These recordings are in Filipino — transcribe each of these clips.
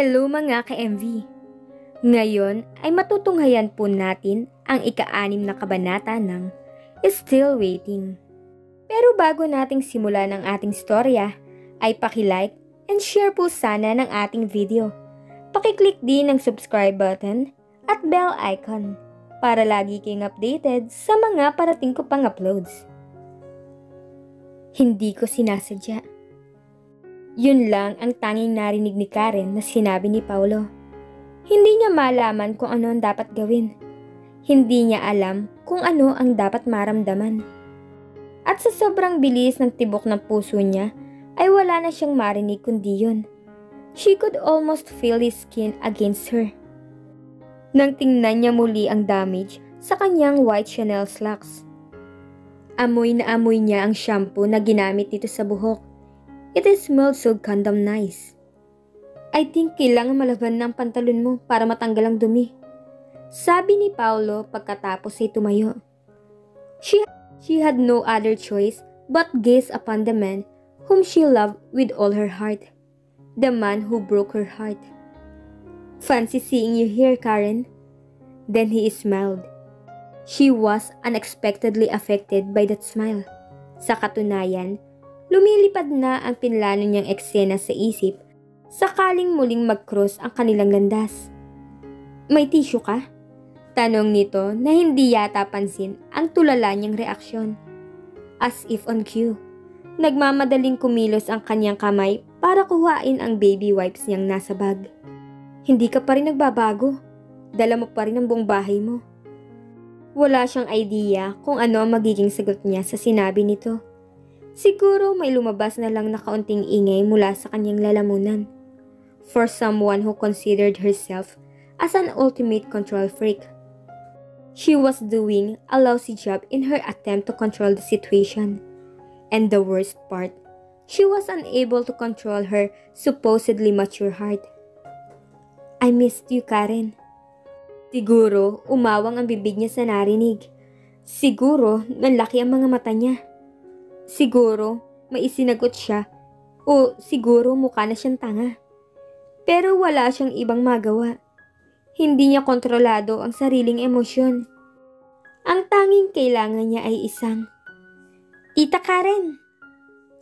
Hello mga ka-MV! Ngayon ay matutunghayan po natin ang ika-6 na kabanata ng Still Waiting. Pero bago nating simulan ang ating storya, ay paki-like and share po sana ng ating video. Paki-click din ang subscribe button at bell icon para lagi kayong updated sa mga parating ko pang uploads. Hindi ko sinasadya. Yun lang ang tanging narinig ni Karen na sinabi ni Paulo. Hindi niya malaman kung ano ang dapat gawin. Hindi niya alam kung ano ang dapat maramdaman. At sa sobrang bilis ng tibok ng puso niya, ay wala na siyang marinig kundi yun. She could almost feel his skin against her. Nang tingnan niya muli ang damage sa kanyang white Chanel slacks. Amoy na amoy niya ang shampoo na ginamit nito sa buhok. It smelled so condom nice. I think kailangan malaban ng pantalon mo para matanggal ang dumi. Sabi ni Paulo pagkatapos ay tumayo. She had no other choice but gaze upon the man whom she loved with all her heart. The man who broke her heart. Fancy seeing you here, Karen. Then he smiled. She was unexpectedly affected by that smile. Sa katunayan, lumilipad na ang pinlano niyang eksena sa isip sakaling muling mag-cross ang kanilang landas. May tissue ka? Tanong nito na hindi yata pansin ang tulala niyang reaksyon. As if on cue, nagmamadaling kumilos ang kanyang kamay para kuhain ang baby wipes niyang nasa bag. Hindi ka pa rin nagbabago. Dala mo pa rin ang buong bahay mo. Wala siyang idea kung ano ang magiging sagot niya sa sinabi nito. Siguro may lumabas na lang na kaunting ingay mula sa kanyang lalamunan. For someone who considered herself as an ultimate control freak. She was doing a lousy job in her attempt to control the situation. And the worst part, she was unable to control her supposedly mature heart. I missed you, Karen. Siguro umawang ang bibig niya sa narinig. Siguro nanlaki ang mga mata niya. Siguro may isinagot siya o siguro mukha na siyang tanga. Pero wala siyang ibang magawa. Hindi niya kontrolado ang sariling emosyon. Ang tanging kailangan niya ay isang, Tita Karen!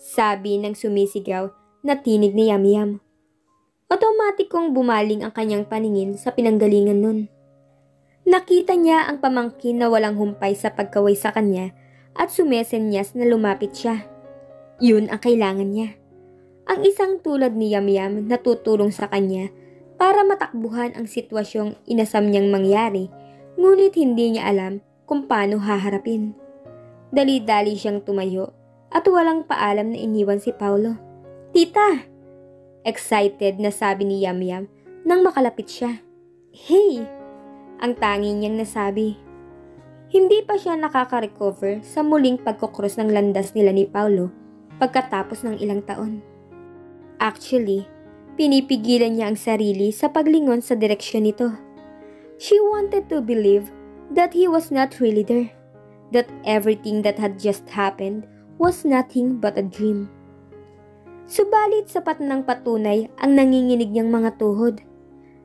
Sabi ng sumisigaw na tinig ni Yamyam. Otomatikong bumaling ang kanyang paningin sa pinanggalingan nun. Nakita niya ang pamangkin na walang humpay sa pagkaway sa kanya at sumesenyas na lumapit siya. Yun ang kailangan niya. Ang isang tulad ni Yamyam na tutulong sa kanya para matakbuhan ang sitwasyong inasam niyang mangyari, ngunit hindi niya alam kung paano haharapin. Dali-dali siyang tumayo at walang paalam na iniwan si Paulo. Tita! Excited na sabi ni Yamyam nang makalapit siya. Hey! Ang tanging niyang nasabi. Hindi pa siya nakaka-recover sa muling pagkukros ng landas nila ni Paulo pagkatapos ng ilang taon. Actually, pinipigilan niya ang sarili sa paglingon sa direksyon nito. She wanted to believe that he was not really there, that everything that had just happened was nothing but a dream. Subalit sapat ng patunay ang nanginginig niyang mga tuhod.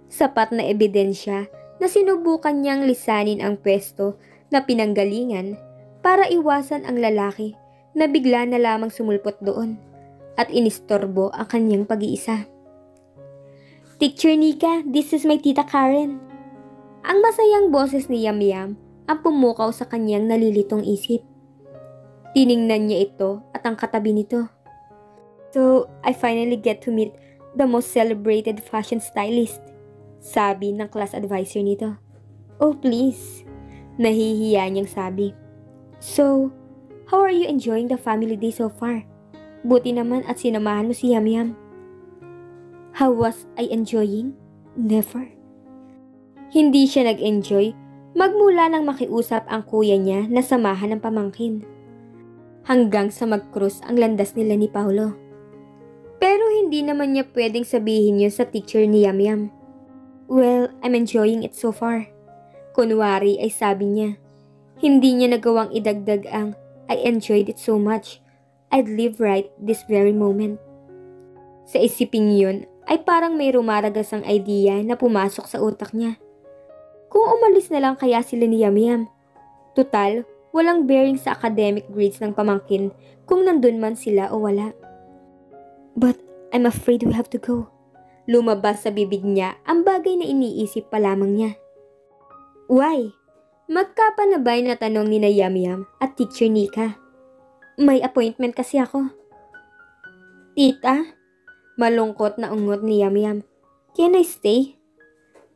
Sapat na ebidensya na sinubukan niyang lisanin ang pwesto na pinanggalingan para iwasan ang lalaki na bigla na lamang sumulpot doon at inistorbo ang kanyang pag-iisa. Teacher Nika, this is my Tita Karen. Ang masayang boses ni Yamyam ang pumukaw sa kanyang nalilitong isip. Tiningnan niya ito at ang katabi nito. So, I finally get to meet the most celebrated fashion stylist, sabi ng class advisor nito. Oh please, nahihiya niyang sabi. So, how are you enjoying the family day so far? Buti naman at sinamahan mo si Yamyam. How was I enjoying? Never. Hindi siya nag-enjoy magmula nang makiusap ang kuya niya na samahan ng pamangkin. Hanggang sa mag-cross ang landas nila ni Paulo. Pero hindi naman niya pwedeng sabihin yun sa teacher ni Yamyam. Well, I'm enjoying it so far. Kunwari ay sabi niya. Hindi niya nagawang idagdag ang I enjoyed it so much. I'd live right this very moment. Sa isiping yun ay parang may rumaragasang idea na pumasok sa utak niya. Kung umalis na lang kaya sila ni Yamyam. Tutal, walang bearing sa academic grades ng pamangkin kung nandun man sila o wala. But I'm afraid we have to go. Lumabas sa bibig niya ang bagay na iniisip pa lamang niya. Why? Magkapanabay na tanong ni na Yamyam at Teacher Nika. May appointment kasi ako. Tita? Malungkot na ungot ni Yamyam. Can I stay?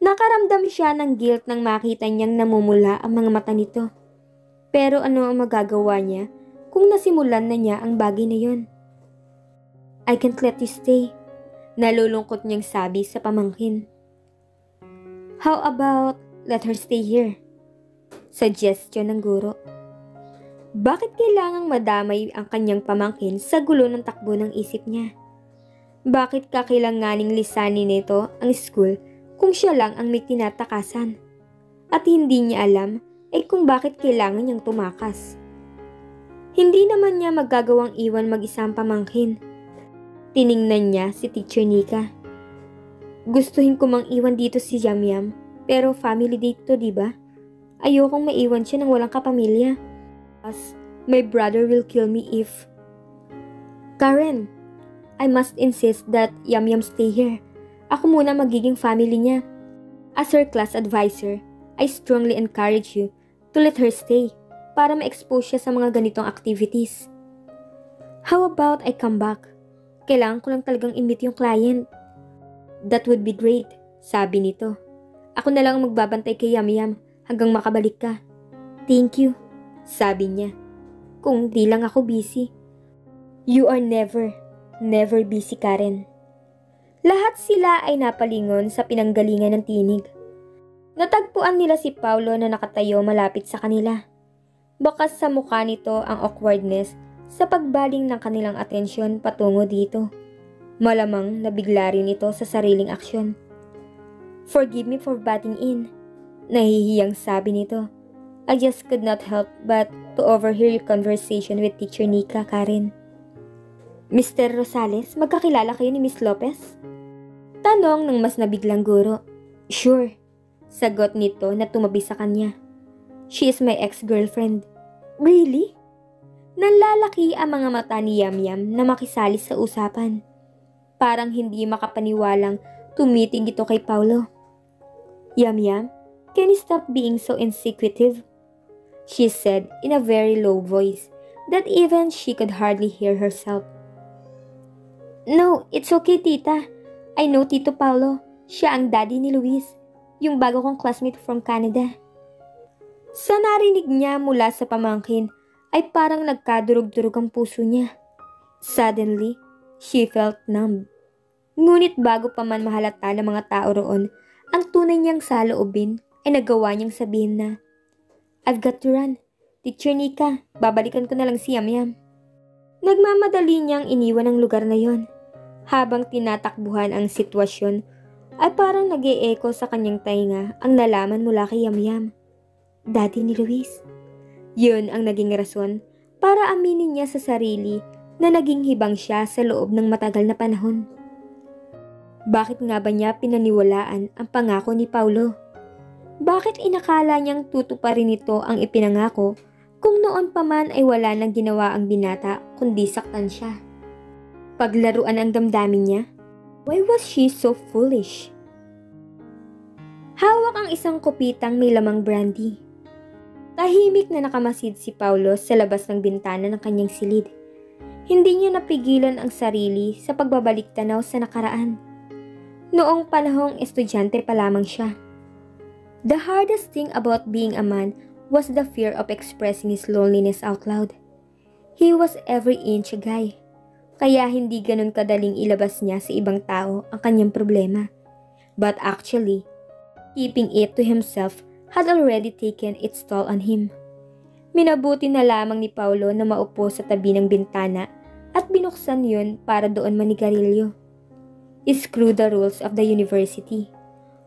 Nakaramdam siya ng guilt nang makita niyang namumula ang mga mata nito. Pero ano ang magagawa niya kung nasimulan na niya ang bagay na yon? I can't let you stay. Nalulungkot niyang sabi sa pamangkin. How about let her stay here? Suggestion ng guro. Bakit kailangang madamay ang kanyang pamangkin sa gulo ng takbo ng isip niya? Bakit kakailanganing lisanin nito ang school kung siya lang ang may tinatakasan? At hindi niya alam kung bakit kailangan niyang tumakas. Hindi naman niya magagawang iwan mag-isang pamangkin. Tiningnan niya si Teacher Nika. Gustuhin ko mang iwan dito si Yamyam, pero family date to, diba? Ayokong maiwan siya ng walang kapamilya. As my brother will kill me if... Karen, I must insist that Yamyam stay here. Ako muna magiging family niya. As her class advisor, I strongly encourage you to let her stay para ma-expose siya sa mga ganitong activities. How about I come back? Kailangan ko lang talagang i-meet yung client. That would be great, sabi nito. Ako na lang magbabantay kay Yamyam hanggang makabalik ka. Thank you, sabi niya. Kung di lang ako busy. You are never busy, Karen. Lahat sila ay napalingon sa pinanggalingan ng tinig. Natagpuan nila si Paulo na nakatayo malapit sa kanila. Bakas sa mukha nito ang awkwardness sa pagbaling ng kanilang atensyon patungo dito. Malamang nabigla rin ito sa sariling aksyon. Forgive me for butting in. Nahihiyang sabi nito. I just could not help but to overhear your conversation with Teacher Nika, Karen. Mr. Rosales, magkakilala kayo ni Miss Lopez? Tanong ng mas nabiglang guro. Sure, sagot nito na tumabi sa kanya. She is my ex-girlfriend. Really? Nanlalaki ang mga mata ni Yamyam na makisali sa usapan. Parang hindi makapaniwalang tumiting ito kay Paulo. Yamyam, can you stop being so insecutive? She said in a very low voice that even she could hardly hear herself. No, it's okay, tita. I know Tito Paulo. Siya ang daddy ni Luis, yung bago kong classmate from Canada. Sa narinig niya mula sa pamangkin, ay parang nagkadurog-durog ang puso niya. Suddenly, she felt numb. Ngunit bago pa man mahalata ng mga tao roon, ang tunay niyang saloobin ay nagawa niyang sabihin na, I've got to run. Teacher Nika, babalikan ko na lang si Yamyam. Nagmamadali niyang iniwan ang lugar na yon. Habang tinatakbuhan ang sitwasyon, ay parang nag-e-echo sa kanyang tainga ang nalaman mula kay Yamyam. Daddy ni Luis. Yun ang naging rason para aminin niya sa sarili na naging hibang siya sa loob ng matagal na panahon. Bakit nga ba niya pinaniwalaan ang pangako ni Paulo? Bakit inakala niyang tutuparin nito ang ipinangako kung noon pa man ay wala nang ginawa ang binata kundi saktan siya? Paglaruan ang damdamin niya? Why was she so foolish? Hawak ang isang kupitang may lamang brandy. Tahimik na nakamasid si Paulo sa labas ng bintana ng kanyang silid. Hindi niya napigilan ang sarili sa pagbabalik tanaw sa nakaraan. Noong panahong estudyante pa lamang siya. The hardest thing about being a man was the fear of expressing his loneliness out loud. He was every inch a guy. Kaya hindi ganun kadaling ilabas niya sa ibang tao ang kanyang problema. But actually, keeping it to himself had already taken its toll on him. Minabuti na lamang ni Paulo na maupo sa tabi ng bintana at binuksan yun para doon manigarilyo. Screw the rules of the university.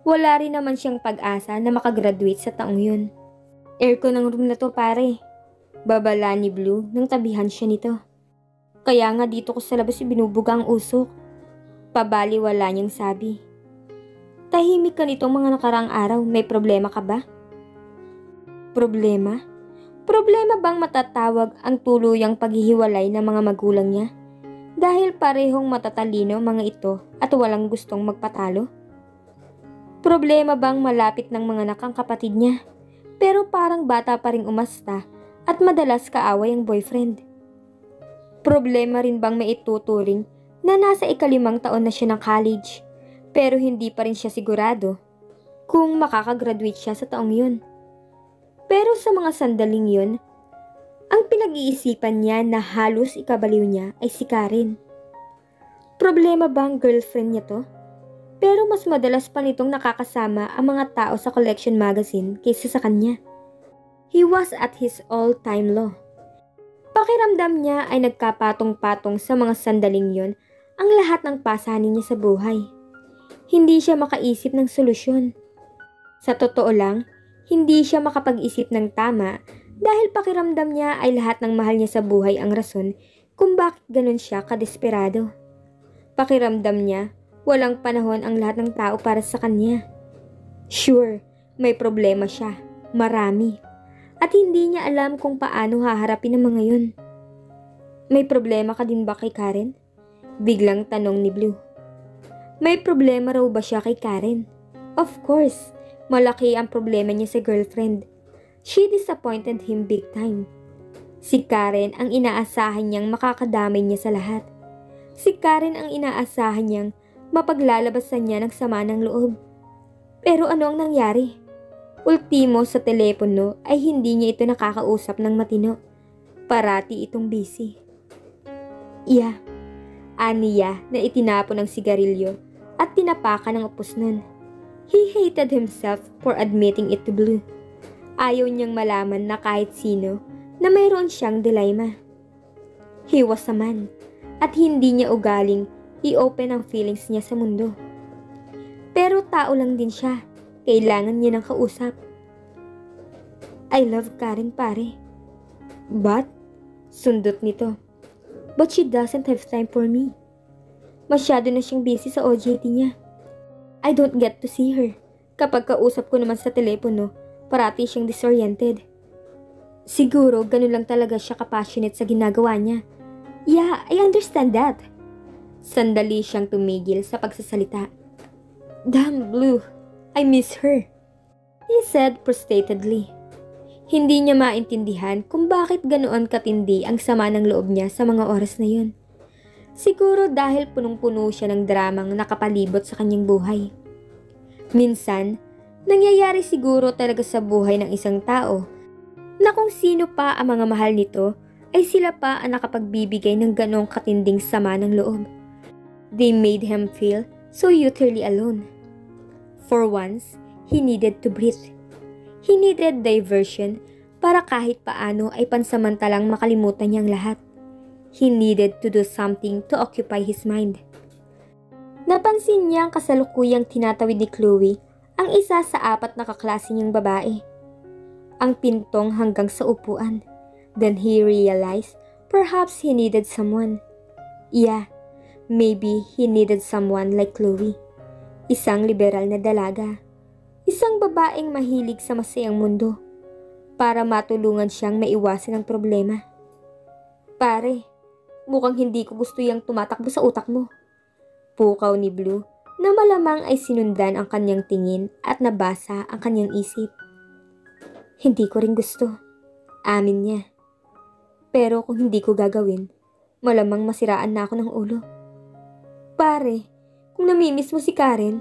Wala rin naman siyang pag-asa na makagraduate sa taong yun. Aircon ng room na to, pare. Babala ni Blue nang tabihan siya nito. Kaya nga dito ko sa labas binubuga ang usok. Pabaliwala niyang sabi. Tahimik ka nitong mga nakaraang araw, may problema ka ba? Problema? Problema bang matatawag ang tuluyang paghihiwalay ng mga magulang niya? Dahil parehong matatalino mga ito at walang gustong magpatalo? Problema bang malapit ng mga anak ang kapatid niya, pero parang bata pa ring umasta at madalas kaaway ang boyfriend? Problema rin bang maituturing na nasa ika-5 taon na siya ng college, pero hindi pa rin siya sigurado kung makakagraduate siya sa taong yun? Pero sa mga sandaling yun, ang pinag-iisipan niya na halos ikabaliw niya ay si Karen. Problema bang girlfriend niya to? Pero mas madalas pa nitong nakakasama ang mga tao sa collection magazine kaysa sa kanya. He was at his all-time low. Pakiramdam niya ay nagkapatong-patong sa mga sandaling yon ang lahat ng pasanin niya sa buhay. Hindi siya makaisip ng solusyon. Sa totoo lang, hindi siya makapag-isip ng tama dahil pakiramdam niya ay lahat ng mahal niya sa buhay ang rason kung bakit ganun siya kadesperado. Pakiramdam niya, walang panahon ang lahat ng tao para sa kanya. Sure, may problema siya, marami. At hindi niya alam kung paano haharapin ang mga yun. May problema ka din ba kay Karen? Biglang tanong ni Blue. May problema raw ba siya kay Karen? Of course, malaki ang problema niya sa girlfriend. She disappointed him big time. Si Karen ang inaasahan niyang makakadamay niya sa lahat. Si Karen ang inaasahan niyang mapaglalabasan niya ng sama ng loob. Pero ano ang nangyari? Ultimo sa telepono ay hindi niya ito nakakausap ng matino. Parati itong busy. Aniya na itinapon ng sigarilyo at tinapakan ng upos nun. He hated himself for admitting it to Blue. Ayaw niyang malaman na kahit sino na mayroon siyang dilemma. He was a man at hindi niya ugaling i-open ang feelings niya sa mundo. Pero tao lang din siya. Kailangan niya ng kausap. I love Karen, pare. But, sundot nito. But she doesn't have time for me. Masyado na siyang busy sa OJT niya. I don't get to see her. Kapag kausap ko naman sa telepono, parati siyang disoriented. Siguro ganun lang talaga siya kapassionate sa ginagawa niya. Yeah, I understand that. Sandali siyang tumigil sa pagsasalita. Damn, Blue. I miss her, he said frustratedly. Hindi niya maintindihan kung bakit ganoon katindi ang sama ng loob niya sa mga oras na yun. Siguro dahil punong-puno siya ng dramang nakapalibot sa kanyang buhay. Minsan, nangyayari siguro talaga sa buhay ng isang tao na kung sino pa ang mga mahal nito ay sila pa ang nakapagbibigay ng ganong katinding sama ng loob. They made him feel so utterly alone. For once, he needed to breathe. He needed diversion para kahit paano ay pansamantalang makalimutan niyang lahat. He needed to do something to occupy his mind. Napansin niya ang kasalukuyang tinatawid ni Chloe, ang isa sa 4 na kaklase niyang babae. Ang pintong hanggang sa upuan. Then he realized perhaps he needed someone. Yeah, maybe he needed someone like Chloe. Isang liberal na dalaga. Isang babaeng mahilig sa masayang mundo para matulungan siyang maiwasan ang problema. Pare, mukhang hindi ko gusto yung tumatakbo sa utak mo. Pukaw ni Blue na malamang ay sinundan ang kanyang tingin at nabasa ang kanyang isip. Hindi ko rin gusto. Amin niya. Pero kung hindi ko gagawin, malamang masiraan na ako ng ulo. Pare, kung namimiss mo si Karen,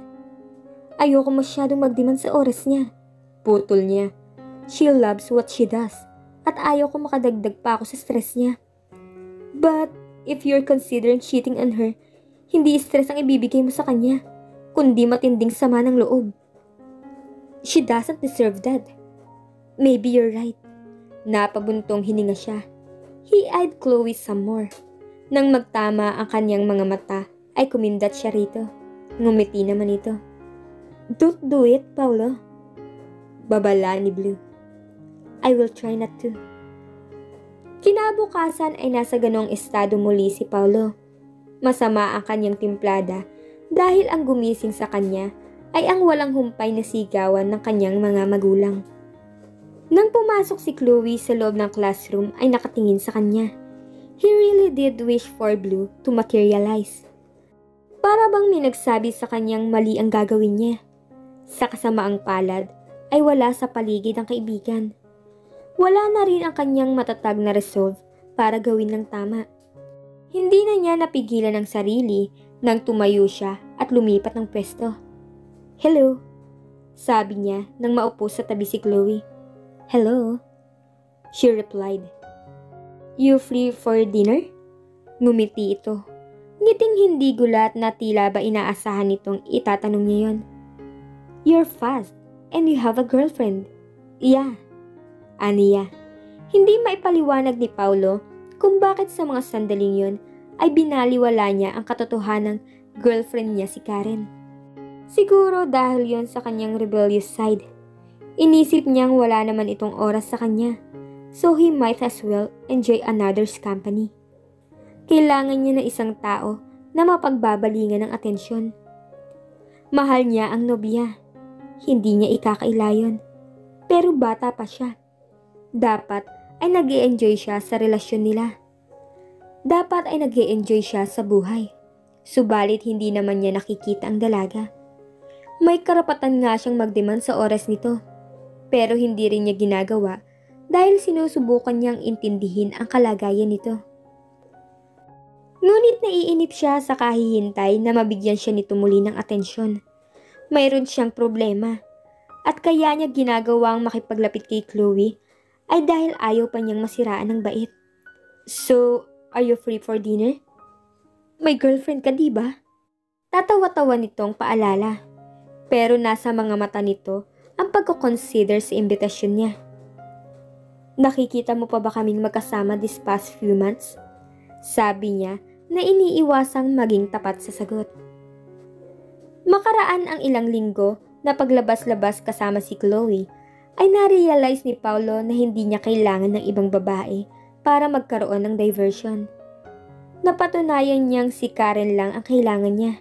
ayoko masyadong magdemand sa oras niya. Putol niya. She loves what she does at ayaw ko makadagdag pa ako sa stress niya. But if you're considering cheating on her, hindi stress ang ibibigay mo sa kanya, kundi matinding sama ng loob. She doesn't deserve that. Maybe you're right. Napabuntong hininga siya. He eyed Chloe some more. Nang magtama ang kanyang mga mata, ay kumindat siya rito. Ngumiti naman ito. Don't do it, Paolo. Babala ni Blue. I will try not to. Kinabukasan ay nasa ganong estado muli si Paolo. Masama ang kanyang timplada dahil ang gumising sa kanya ay ang walang humpay na sigawan ng kanyang mga magulang. Nang pumasok si Chloe sa loob ng classroom ay nakatingin sa kanya. He really did wish for Blue to materialize. Para bang may nagsabi sa kanyang mali ang gagawin niya. Sa kasamaang palad ay wala sa paligid ang kaibigan. Wala na rin ang kanyang matatag na resolve para gawin ng tama. Hindi na niya napigilan ang sarili nang tumayo siya at lumipat ng pwesto. "Hello," sabi niya nang maupo sa tabi si Chloe. "Hello," she replied. "You free for dinner?" Ngumiti ito. Ngiting hindi gulat na tila ba inaasahan nitong itatanong niya yon. "You're fast and you have a girlfriend." "Yeah," aniya. Hindi maipaliwanag ni Paulo kung bakit sa mga sandaling yon ay binaliwala niya ang katotohanang girlfriend niya si Karen. Siguro dahil yon sa kanyang rebellious side. Inisip niyang wala naman itong oras sa kanya, so he might as well enjoy another's company. Kailangan niya ng isang tao na mapagbabalingan ng atensyon. Mahal niya ang nobya. Hindi niya ikakailayon. Pero bata pa siya. Dapat ay nag-e-enjoy siya sa relasyon nila. Dapat ay nag-e-enjoy siya sa buhay. Subalit hindi naman niya nakikita ang dalaga. May karapatan nga siyang magdemand sa oras nito. Pero hindi rin niya ginagawa dahil sinusubukan niyang intindihin ang kalagayan nito. Ngunit naiinip siya sa kahihintay na mabigyan siya nito muli ng atensyon. Mayroon siyang problema at kaya niya ginagawang makipaglapit kay Chloe ay dahil ayaw pa niyang masiraan ng bait. "So, are you free for dinner?" "May girlfriend ka, diba?" Tatawa-tawa nitong paalala. Pero nasa mga mata nito ang pagko-consider sa imbitasyon niya. "Nakikita mo pa ba kaming magkasama this past few months?" Sabi niya na iniiwasang maging tapat sa sagot. Makaraan ang ilang linggo na paglabas-labas kasama si Chloe ay na-realize ni Paulo na hindi niya kailangan ng ibang babae para magkaroon ng diversion. Napatunayan niyang si Karen lang ang kailangan niya.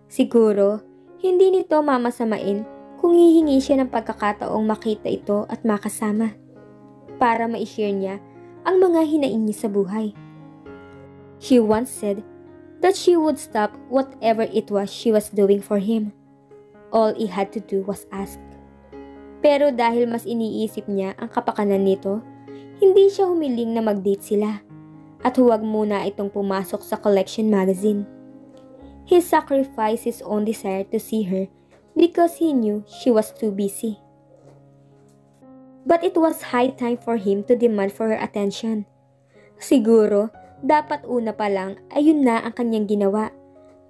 Siguro, hindi nito mamasamain kung hihingi siya ng pagkakataong makita ito at makasama para ma-share niya ang mga hinaing niya sa buhay. She once said that she would stop whatever it was she was doing for him. All he had to do was ask. Pero dahil mas iniisip niya ang kapakanan nito, hindi siya humiling na mag-date sila at huwag muna itong pumasok sa collection magazine. He sacrificed his own desire to see her because he knew she was too busy. But it was high time for him to demand for her attention. Siguro, dapat una pa lang ay yun na ang kanyang ginawa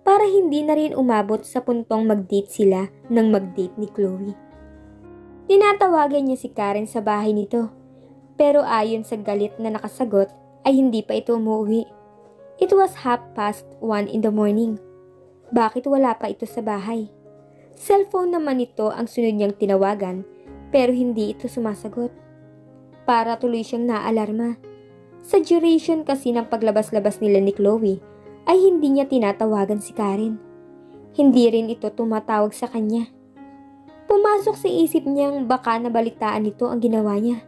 para hindi na rin umabot sa puntong mag-date sila nang mag-date ni Chloe. Tinatawagan niya si Karen sa bahay nito, pero ayon sa galit na nakasagot ay hindi pa ito umuwi. It was 1:30 in the morning. Bakit wala pa ito sa bahay? Cellphone naman ito ang sunod niyang tinawagan pero hindi ito sumasagot. Para tuloy siyang naalarma. Sa duration kasi ng paglabas-labas nila ni Chloe ay hindi niya tinatawagan si Karen. Hindi rin ito tumatawag sa kanya. Pumasok sa isip niyang baka nabalitaan nito ang ginawa niya.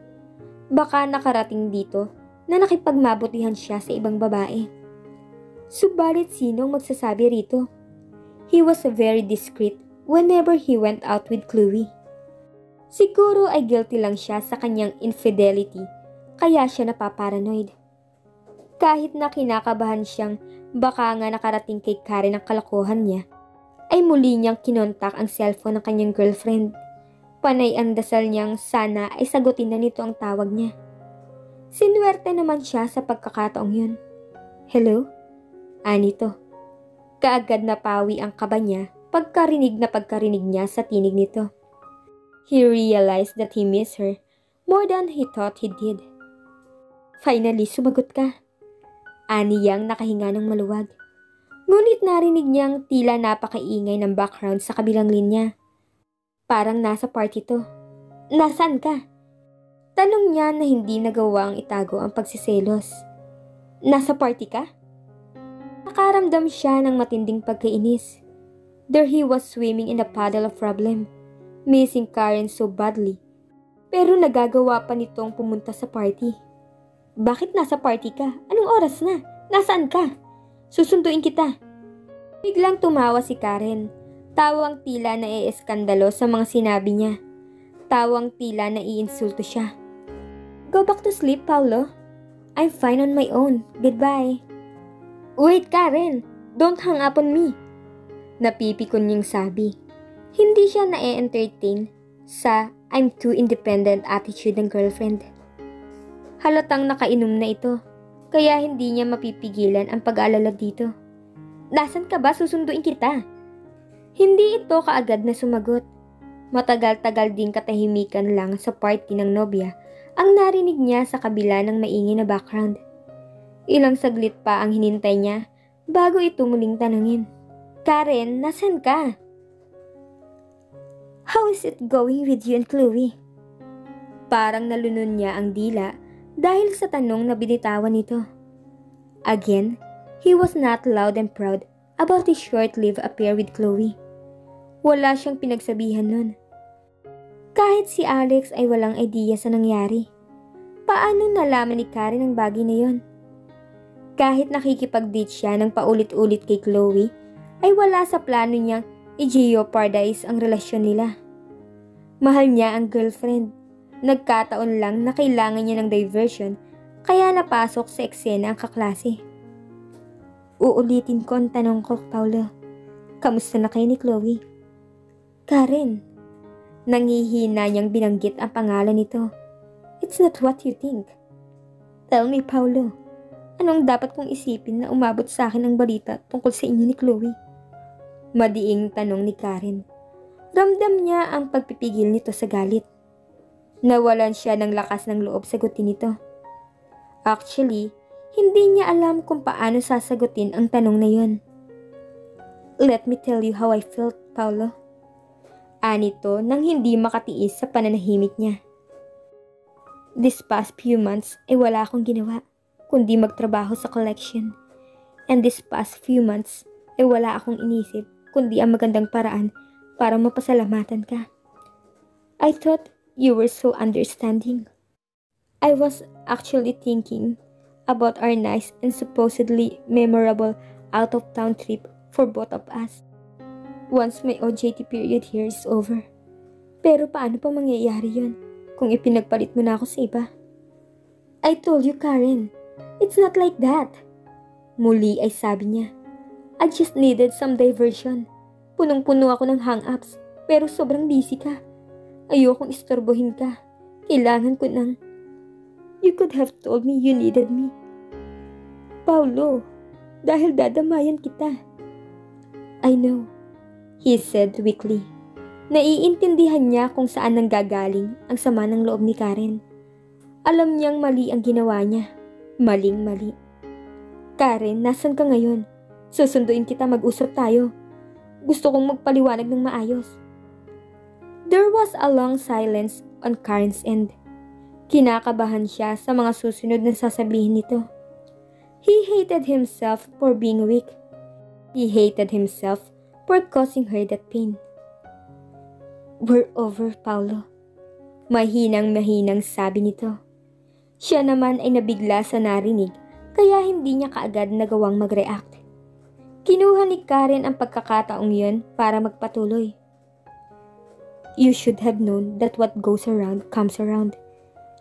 Baka nakarating dito na nakipagmabutihan siya sa ibang babae. Subalit sinong magsasabi rito? He was very discreet whenever he went out with Chloe. Siguro ay guilty lang siya sa kanyang infidelity kaya siya napaparanoid. Kahit na kinakabahan siyang baka nga nakarating kay Karen ang kalokohan niya, ay muli niyang kinontak ang cellphone ng kanyang girlfriend. Panay ang dasal niyang sana ay sagutin na nito ang tawag niya. Sinuwerte naman siya sa pagkakataong yun. "Hello?" Anito. Kaagad na pawi ang kaba niya pagkarinig niya sa tinig nito. He realized that he missed her more than he thought he did. "Finally, sumagot ka." Aniyang nakahinga ng maluwag. Ngunit narinig niyang tila napakaingay ng background sa kabilang linya. Parang nasa party to. "Nasaan ka?" Tanong niya na hindi nagawang itago ang pagsiselos. "Nasa party ka?" Nakaramdam siya ng matinding pagkainis. There he was swimming in a puddle of problem, missing Karen so badly. Pero nagagawa pa nitong pumunta sa party. Bakit nasa party ka? Anong oras na? Nasaan ka? Susunduin kita. Biglang tumawa si Karen. Tawang tila na ieskandalo sa mga sinabi niya. Tawang tila na iinsulto siya. Go back to sleep, Paulo. I'm fine on my own. Goodbye. Wait, Karen. Don't hang up on me. Napipikon niyang sabi. Hindi siya na-entertain sa I'm too independent attitude ng girlfriend. Halatang nakainom na ito, kaya hindi niya mapipigilan ang pag-aalala dito. Nasaan ka ba? Susunduin kita. Hindi ito kaagad na sumagot. Matagal-tagal ding katahimikan lang sa party ng nobya ang narinig niya sa kabila ng maingay na background. Ilang saglit pa ang hinintay niya bago ito muling tanungin. Karen, nasaan ka? How is it going with you and Chloe? Parang nalunon niya ang dila dahil sa tanong na binitawan nito. Again, he was not loud and proud about his short-lived affair with Chloe. Wala siyang pinagsabihan nun. Kahit si Alex ay walang idea sa nangyari. Paano nalaman ni Karen ang bagay na yon? Kahit nakikipag-date siya ng paulit-ulit kay Chloe, ay wala sa plano niyang i-jeopardize ang relasyon nila. Mahal niya ang girlfriend. Nagkataon lang na kailangan niya ng diversion, kaya napasok sa eksena ang kaklase. Uulitin ko ang tanong ko, Paulo. Kamusta na kayo ni Chloe? Karen. Nangihina niyang binanggit ang pangalan nito. It's not what you think. Tell me, Paulo. Anong dapat kong isipin na umabot sa akin ang balita tungkol sa inyo ni Chloe? Madiing tanong ni Karen. Ramdam niya ang pagpipigil nito sa galit. Nawalan siya ng lakas ng loob sagutin ito. Actually, hindi niya alam kung paano sasagutin ang tanong na yon. Let me tell you how I felt, Paulo. Anito nang hindi makatiis sa pananahimik niya. This past few months ay wala akong ginawa kundi magtrabaho sa collection. And this past few months ay wala akong inisip kundi ang magandang paraan para mapasalamatan ka. I thought you were so understanding. I was actually thinking about our nice and supposedly memorable out-of-town trip for both of us. Once my OJT period here is over. Pero paano pa mangyayari yun kung ipinagpalit mo na ako sa iba? I told you, Karen. It's not like that. Muli ay sabi niya. I just needed some diversion. Punong-puno ako ng hang-ups, pero sobrang busy ka. Ayokong istorbohin ka. Kailangan ko ng... You could have told me you needed me. Paulo, dahil dadamayan kita. I know, he said weakly. Naiintindihan niya kung saan nanggagaling ang sama ng loob ni Karen. Alam niyang mali ang ginawa niya. Maling-mali. Karen, nasan ka ngayon? Susunduin kita, mag-usap tayo. Gusto kong magpaliwanag ng maayos. There was a long silence on Karen's end. Kinakabahan siya sa mga susunod na sasabihin nito. He hated himself for being weak. He hated himself for causing her that pain. We're over, Paulo. Mahinang-mahinang sabi nito. Siya naman ay nabigla sa narinig kaya hindi niya kaagad nagawang mag-react. Kinuha ni Karen ang pagkakataong yun para magpatuloy. You should have known that what goes around comes around.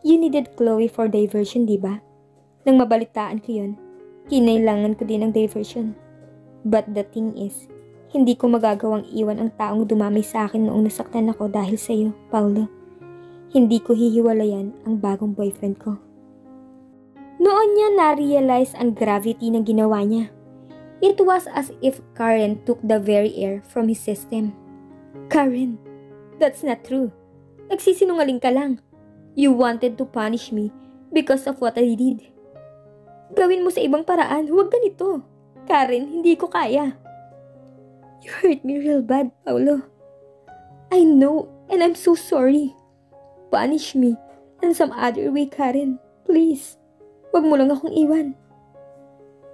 You needed Chloe for diversion, di ba? Nang mabalitaan ko yun, kinailangan ko din ng diversion. But the thing is, hindi ko magagawang iwan ang taong dumamay sa akin noong nasaktan ako dahil sa iyo, Paulo. Hindi ko hihiwalayan ang bagong boyfriend ko. Noon niya na-realize ang gravity ng ginawa niya. It was as if Karen took the very air from his system. Karen, that's not true. Nagsisinungaling ka lang. You wanted to punish me because of what I did. Gawin mo sa ibang paraan, huwag ganito. Karen, hindi ko kaya. You hurt me real bad, Paulo. I know, and I'm so sorry. Punish me in some other way, Karen. Please, huwag mo lang akong iwan.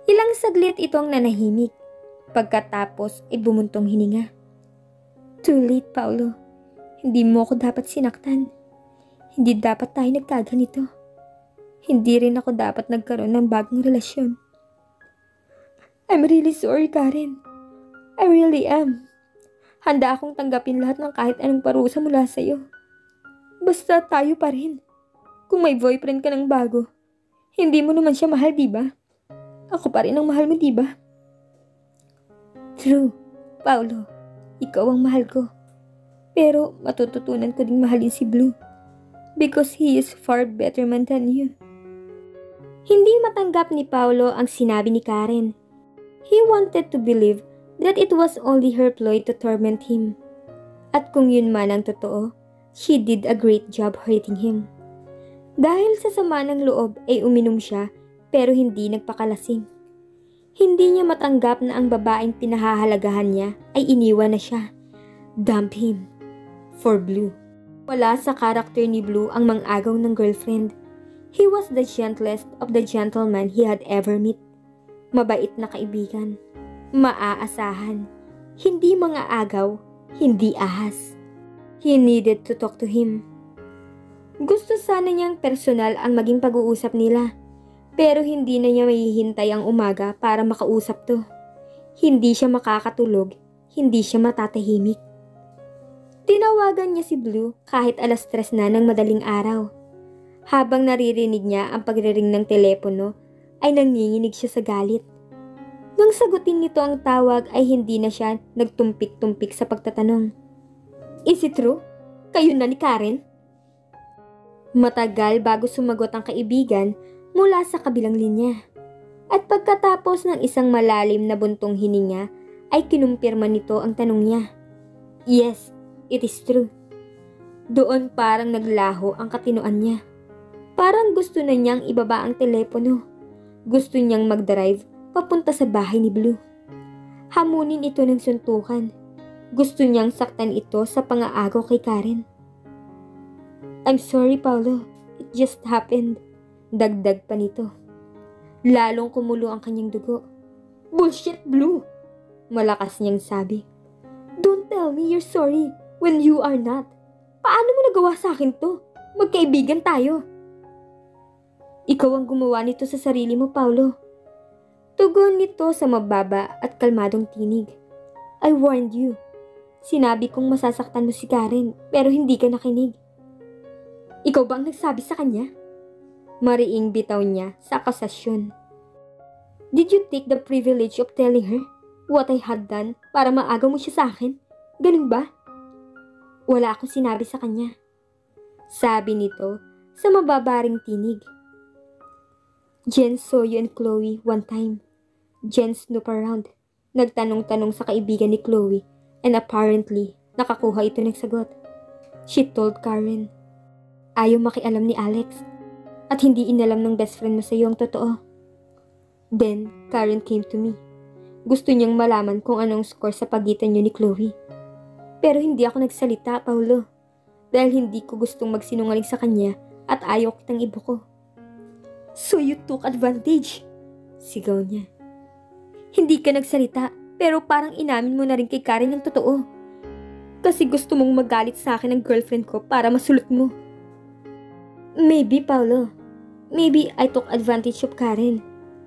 Ilang saglit itong nanahimik. Pagkatapos ay bumuntong hininga. Too late, Paolo. Hindi mo ako dapat sinaktan. Hindi dapat tayo nagkaganito. Hindi rin ako dapat nagkaroon ng bagong relasyon. I'm really sorry, Karen. I really am. Handa akong tanggapin lahat ng kahit anong parusa mula sa'yo. Basta tayo pa rin. Kung may boyfriend ka ng bago, hindi mo naman siya mahal, diba? Ako pa rin ang mahal mo, diba? True, Paolo. Ikaw ang mahal ko. Pero matututunan ko ding mahalin si Blue. Because he is far better man than you. Hindi matanggap ni Paolo ang sinabi ni Karen. He wanted to believe that it was only her ploy to torment him. At kung yun man ang totoo, she did a great job hurting him. Dahil sa sama ng loob ay uminom siya pero hindi nagpakalasing. Hindi niya matanggap na ang babaeng pinahahalagahan niya ay iniwan na siya. Dump him. For Blue. Wala sa karakter ni Blue ang mang-agaw ng girlfriend. He was the gentlest of the gentlemen he had ever met. Mabait na kaibigan. Maaasahan. Hindi mga agaw, hindi ahas. He needed to talk to him. Gusto sana niyang personal ang maging pag-uusap nila. Pero hindi na niya mahihintay ang umaga para makausap to. Hindi siya makakatulog, hindi siya matatahimik. Tinawagan niya si Blue kahit 3:00 na ng madaling araw. Habang naririnig niya ang pagriring ng telepono, ay nanginginig siya sa galit. Nang sagutin nito ang tawag ay hindi na siya nagtumpik-tumpik sa pagtatanong. Is it true? Kayo na ni Karen? Matagal bago sumagot ang kaibigan mula sa kabilang linya. At pagkatapos ng isang malalim na buntong hininga ay kinumpirma nito ang tanong niya. Yes, it is true. Doon parang naglaho ang katinoan niya. Parang gusto na niyang ibaba ang telepono. Gusto niyang mag-drive papunta sa bahay ni Blue. Hamunin ito ng suntukan. Gusto niyang saktan ito sa pangaagaw kay Karen. I'm sorry, Paolo. It just happened. Dagdag pa nito. Lalong kumulo ang kanyang dugo. Bullshit, Blue! Malakas niyang sabi. Don't tell me you're sorry when you are not. Paano mo nagawa sa akin to? Magkaibigan tayo. Ikaw ang gumawa nito sa sarili mo, Paolo. Tugon nito sa mababa at kalmadong tinig. I warned you. Sinabi kong masasaktan mo si Karen pero hindi ka nakinig. Ikaw ba ang nagsabi sa kanya? Mariing bitaw niya sa akusasyon. Did you take the privilege of telling her what I had done para maagaw mo siya sa akin? Ganun ba? Wala akong sinabi sa kanya. Sabi nito sa mababaring tinig. Jen saw you and Chloe one time. Jen snooped around. Nagtanong-tanong sa kaibigan ni Chloe and apparently nakakuha ito ng sagot. She told Karen. Ayaw makialam ni Alex at hindi inalam ng best friend mo sa iyo ang totoo. Then, Karen came to me. Gusto niyang malaman kung anong score sa pagitan niyo ni Chloe. Pero hindi ako nagsalita, Paolo. Dahil hindi ko gustong magsinungaling sa kanya at ayaw kitang ibuko. So you took advantage? Sigaw niya. Hindi ka nagsalita pero parang inamin mo na rin kay Karen ang totoo. Kasi gusto mong magalit sa akin ang girlfriend ko para masulot mo. Maybe, Paolo. Maybe I took advantage of Karen.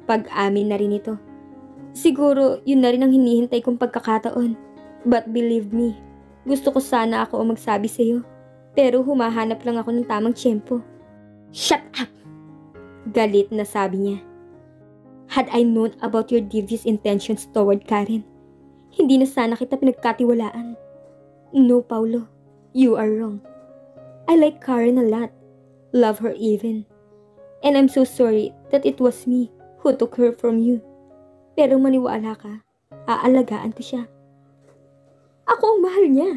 Pag-amin na rin ito. Siguro yun na rin ang hinihintay kong pagkakataon. But believe me, gusto ko sana ako ang magsabi sa'yo. Pero humahanap lang ako ng tamang tiyempo. Shut up! Galit na sabi niya. Had I known about your devious intentions toward Karen, hindi na sana kita pinagkatiwalaan. No, Paolo. You are wrong. I like Karen a lot. Love her even. And I'm so sorry that it was me who took her from you. Pero maniwala ka, aalagaan ko siya. Ako ang mahal niya.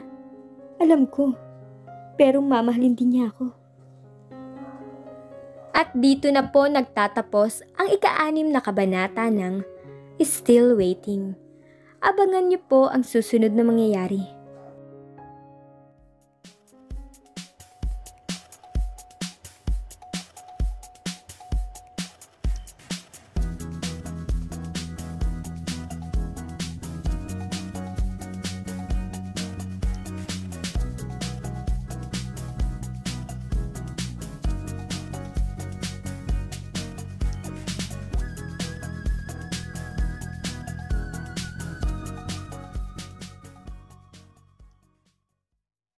Alam ko. Pero mamahalin din niya ako. At dito na po nagtatapos ang ika-6 na kabanata ng Still Waiting. Abangan niyo po ang susunod na mangyayari.